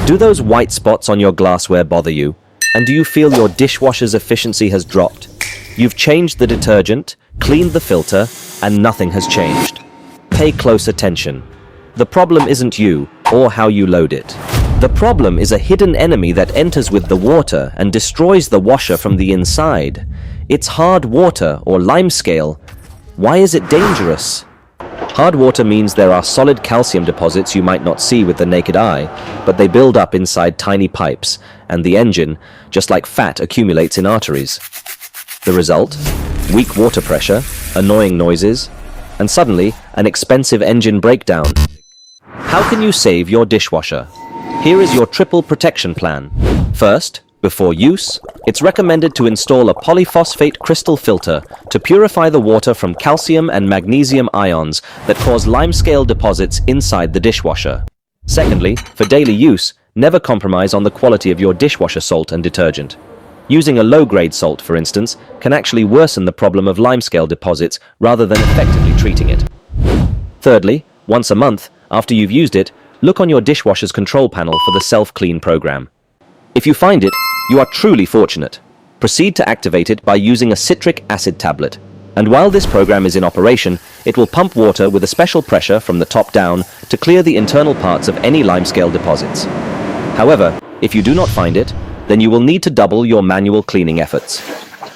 Do those white spots on your glassware bother you? And do you feel your dishwasher's efficiency has dropped? You've changed the detergent, cleaned the filter, and nothing has changed. Pay close attention. The problem isn't you or how you load it. The problem is a hidden enemy that enters with the water and destroys the washer from the inside. It's hard water or limescale. Why is it dangerous? Hard water means there are solid calcium deposits you might not see with the naked eye, but they build up inside tiny pipes, and the engine, just like fat, accumulates in arteries. The result? Weak water pressure, annoying noises, and suddenly, an expensive engine breakdown. How can you save your dishwasher? Here is your triple protection plan. First, before use, it's recommended to install a polyphosphate crystal filter to purify the water from calcium and magnesium ions that cause limescale deposits inside the dishwasher. Secondly, for daily use, never compromise on the quality of your dishwasher salt and detergent. Using a low-grade salt, for instance, can actually worsen the problem of limescale deposits rather than effectively treating it. Thirdly, once a month, after you've used it, look on your dishwasher's control panel for the self-clean program. If you find it, you are truly fortunate. Proceed to activate it by using a citric acid tablet. And while this program is in operation, it will pump water with a special pressure from the top down to clear the internal parts of any limescale deposits. However, if you do not find it, then you will need to double your manual cleaning efforts.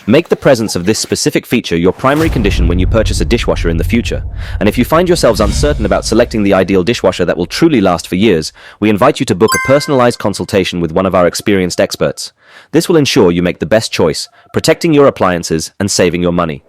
Make the presence of this specific feature your primary condition when you purchase a dishwasher in the future. And if you find yourselves uncertain about selecting the ideal dishwasher that will truly last for years, we invite you to book a personalized consultation with one of our experienced experts. This will ensure you make the best choice, protecting your appliances and saving your money.